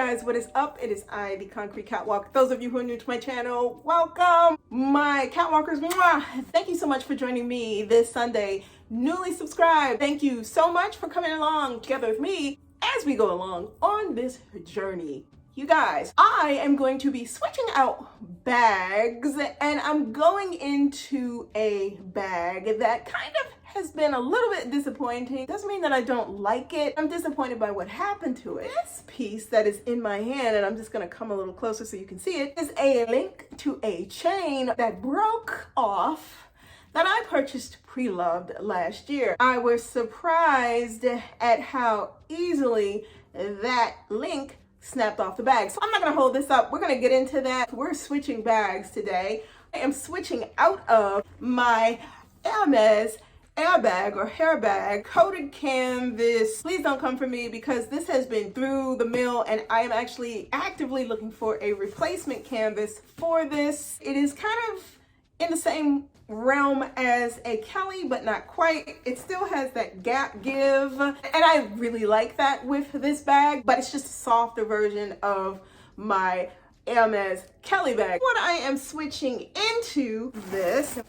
guys, what is up? It is I, the Concrete Catwalk. Those of you who are new to my channel, welcome. My Catwalkers, mwah. Thank you so much for joining me this Sunday. Newly subscribed, thank you so much for coming along together with me as we go along on this journey. You guys, I am going to be switching out bags, and I'm going into a bag that kind of has been a little bit disappointing. Doesn't mean that I don't like it. I'm disappointed by what happened to it. This piece that is in my hand, and I'm just gonna come a little closer so you can see it, is a link to a chain that broke off that I purchased pre-loved last year. I was surprised at how easily that link snapped off the bag. So I'm not gonna hold this up. We're gonna get into that. We're switching bags today. I am switching out of my Hermes Airbag or Herbag coated canvas. Please don't come for me because this has been through the mill and I am actually actively looking for a replacement canvas for this. It is kind of in the same realm as a Kelly, but not quite. It still has that gap give, and I really like that with this bag, but it's just a softer version of my Hermes Kelly bag. What I am switching into this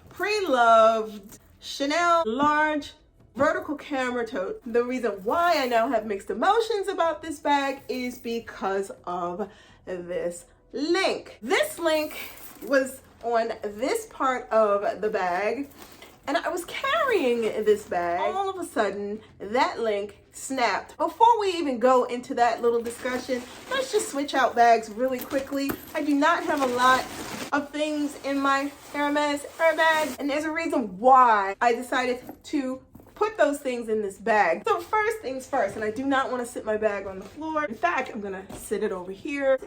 pre-loved Chanel large vertical camera tote. The reason why I now have mixed emotions about this bag is because of this link. This link was on this part of the bag, and I was carrying this bag. All of a sudden, that link snapped. Before we even go into that little discussion, let's just switch out bags really quickly. I do not have a lot of things in my Hermes Herbag, and there's a reason why I decided to put those things in this bag. So first things first, and I do not want to sit my bag on the floor. In fact, I'm gonna sit it over here.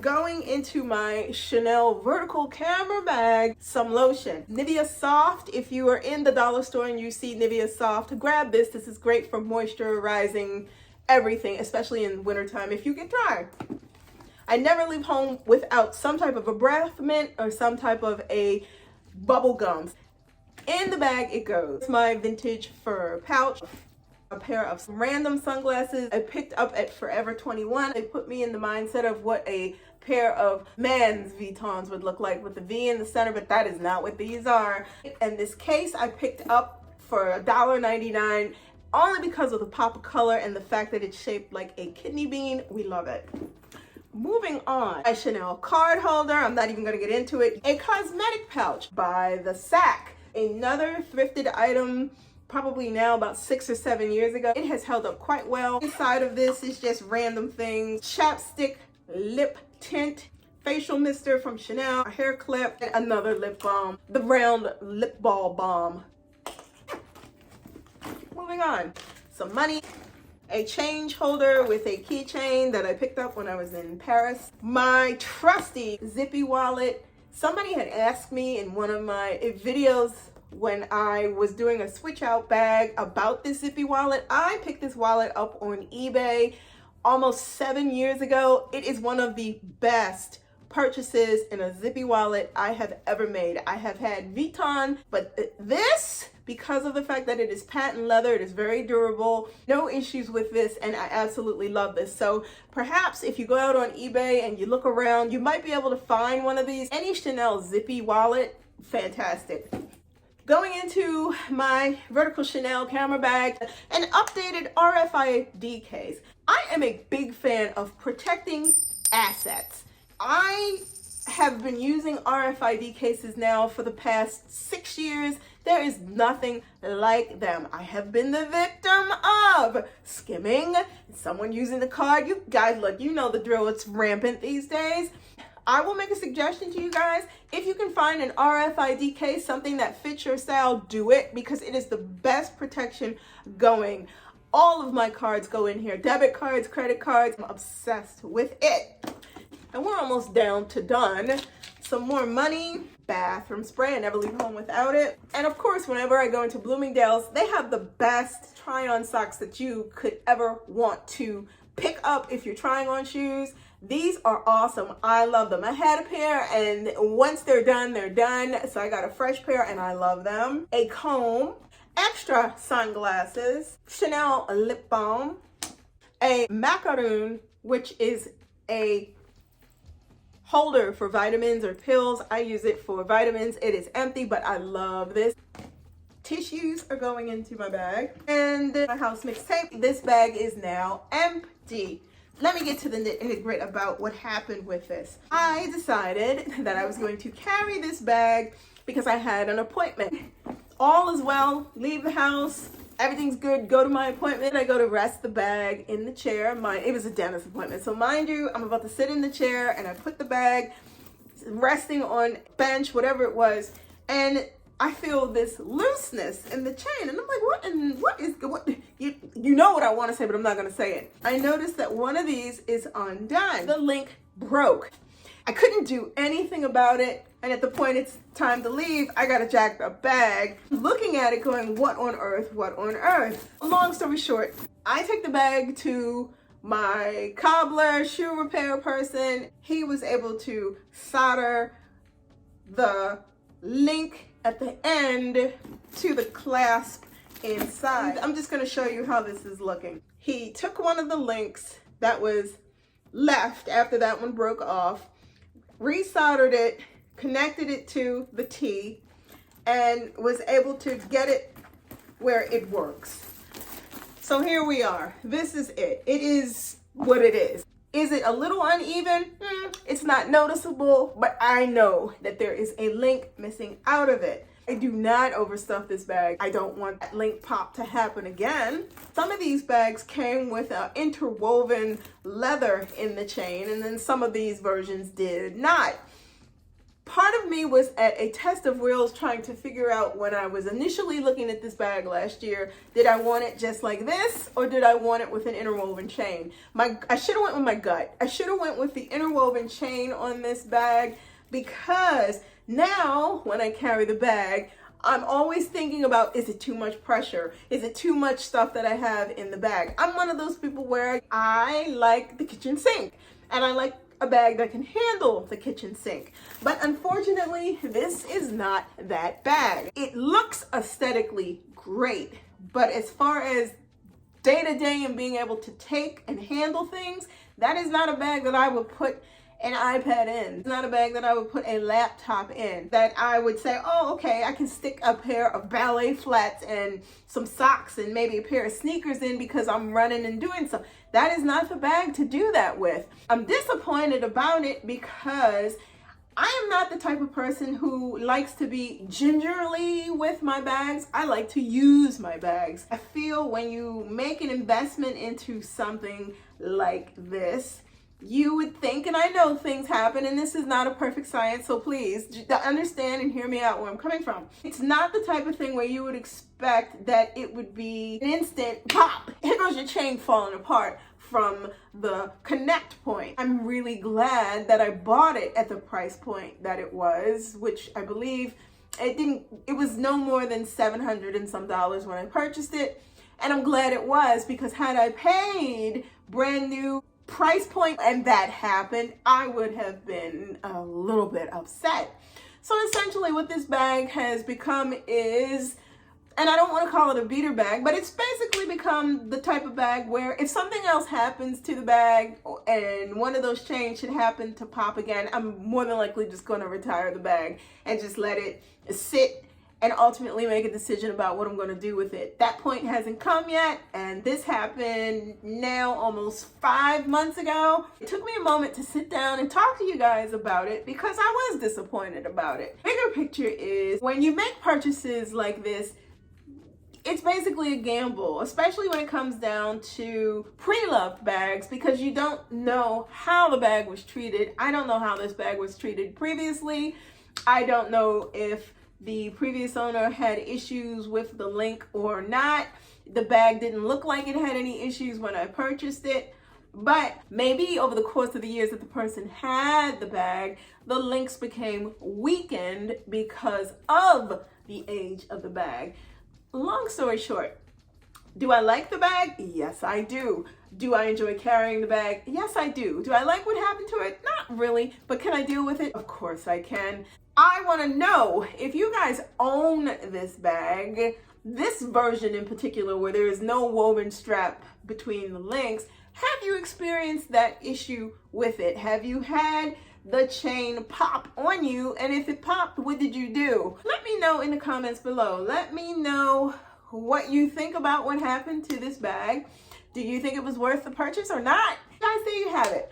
Going into my Chanel vertical camera bag, some lotion. Nivea Soft. If you are in the dollar store and you see Nivea Soft, grab this. This is great for moisturizing everything, especially in wintertime if you get dry. I never leave home without some type of a breath mint or some type of a bubble gum. In the bag it goes. My vintage fur pouch, a pair of some random sunglasses I picked up at Forever 21. They put me in the mindset of what a pair of man's Vuittons would look like with the V in the center, but that is not what these are. And this case I picked up for $1.99 only because of the pop of color and the fact that it's shaped like a kidney bean. We love it. Moving on, a Chanel card holder. I'm not even gonna get into it. A cosmetic pouch by The Sack. Another thrifted item, probably now about 6 or 7 years ago. It has held up quite well. Inside of this is just random things. Chapstick, lip tint, facial mister from Chanel, a hair clip, and another lip balm. The round lip ball balm. Moving on, some money. A change holder with a keychain that I picked up when I was in Paris. My trusty zippy wallet. Somebody had asked me in one of my videos when I was doing a switch out bag about this zippy wallet. I picked this wallet up on eBay almost 7 years ago. It is one of the best purchases in a zippy wallet I have ever made. I have had Vuitton, but this, because of the fact that it is patent leather, it is very durable, no issues with this, and I absolutely love this. So perhaps if you go out on eBay and you look around, you might be able to find one of these. Any Chanel zippy wallet, fantastic. Going into my vertical Chanel camera bag, an updated RFID case. I am a big fan of protecting assets. I have been using RFID cases now for the past 6 years. There is nothing like them. I have been the victim of skimming, someone using the card. You guys, look, you know the drill. It's rampant these days. I will make a suggestion to you guys. If you can find an RFID case, something that fits your style, do it, because it is the best protection going. All of my cards go in here. Debit cards, credit cards. I'm obsessed with it. And we're almost down to done. Some more money, bathroom spray. I never leave home without it. And of course, whenever I go into Bloomingdale's, they have the best try-on socks that you could ever want to pick up if you're trying on shoes. These are awesome. I love them. I had a pair, and once they're done, they're done. So I got a fresh pair and I love them. A comb, extra sunglasses, Chanel lip balm, a macaroon, which is a holder for vitamins or pills. I use it for vitamins. It is empty, but I love this. Tissues are going into my bag. And my house mixtape. This bag is now empty. Let me get to the nitty-gritty about what happened with this. I decided that I was going to carry this bag because I had an appointment. All is well, leave the house, everything's good, go to my appointment. I go to rest the bag in the chair. It was a dentist appointment. So mind you, I'm about to sit in the chair and I put the bag resting on bench, whatever it was, and I feel this looseness in the chain, and I'm like, what? You know what I want to say, but I'm not going to say it. I noticed that one of these is undone. The link broke. I couldn't do anything about it, and at the point it's time to leave, I got a jacked up bag. Looking at it going, what on earth, what on earth? Long story short, I take the bag to my cobbler, shoe repair person. He was able to solder the link at the end to the clasp inside. I'm just going to show you how this is looking. He took one of the links that was left after that one broke off, resoldered it, connected it to the T, and was able to get it where it works. So here we are. This is it. It is what it is. Is it a little uneven? It's not noticeable, but I know that there is a link missing out of it. I do not overstuff this bag. I don't want that link pop to happen again. Some of these bags came with interwoven leather in the chain, and then some of these versions did not. Part of me was at a test of wheels trying to figure out, when I was initially looking at this bag last year, did I want it just like this or did I want it with an interwoven chain? I should have went with my gut. I should have went with the interwoven chain on this bag, because now when I carry the bag, I'm always thinking about, is it too much pressure? Is it too much stuff that I have in the bag? I'm one of those people where I like the kitchen sink, and I like a bag that can handle the kitchen sink. But unfortunately, this is not that bag. It looks aesthetically great, but as far as day-to-day and being able to take and handle things, that is not a bag that I would put an iPad in. It's not a bag that I would put a laptop in, that I would say, oh, okay, I can stick a pair of ballet flats and some socks and maybe a pair of sneakers in because I'm running and doing something. That is not the bag to do that with. I'm disappointed about it because I am not the type of person who likes to be gingerly with my bags. I like to use my bags. I feel when you make an investment into something like this, you would think, and I know things happen, and this is not a perfect science, so please understand and hear me out where I'm coming from. It's not the type of thing where you would expect that it would be an instant pop. Here goes your chain falling apart from the connect point. I'm really glad that I bought it at the price point that it was, which I believe it was no more than $700 and some when I purchased it. And I'm glad it was, because had I paid brand new price point and that happened, I would have been a little bit upset. So essentially what this bag has become is, and I don't want to call it a beater bag, but it's basically become the type of bag where if something else happens to the bag and one of those chains should happen to pop again, I'm more than likely just going to retire the bag and just let it sit and ultimately make a decision about what I'm going to do with it. That point hasn't come yet, and this happened now almost 5 months ago. It took me a moment to sit down and talk to you guys about it because I was disappointed about it. Bigger picture is, when you make purchases like this, it's basically a gamble, especially when it comes down to pre-loved bags, because you don't know how the bag was treated. I don't know how this bag was treated previously. I don't know if the previous owner had issues with the link or not. The bag didn't look like it had any issues when I purchased it, but maybe over the course of the years that the person had the bag, the links became weakened because of the age of the bag. Long story short, do I like the bag? Yes, I do. Do I enjoy carrying the bag? Yes, I do. Do I like what happened to it? Not really, but can I deal with it? Of course I can. I want to know if you guys own this bag, this version in particular, where there is no woven strap between the links. Have you experienced that issue with it? Have you had the chain pop on you? And if it popped, what did you do? Let me know in the comments below. Let me know what you think about what happened to this bag. Do you think it was worth the purchase or not? Guys, there you have it.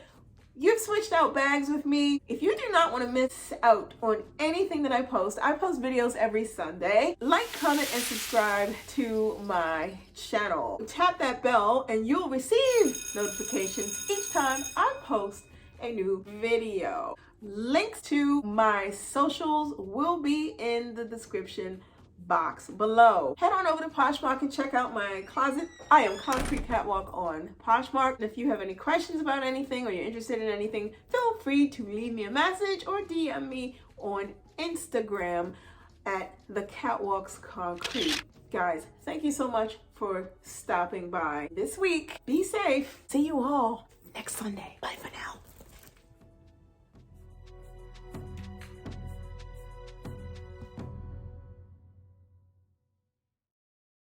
You've switched out bags with me. If you do not want to miss out on anything that I post videos every Sunday. Like, comment, and subscribe to my channel. Tap that bell and you'll receive notifications each time I post a new video. Links to my socials will be in the description box below. Head on over to Poshmark and check out my closet. I am Concrete Catwalk on Poshmark. And if you have any questions about anything or you're interested in anything, feel free to leave me a message or DM me on Instagram at the Catwalk's Concrete. Guys, thank you so much for stopping by this week. Be safe. See you all next Sunday. Bye for now.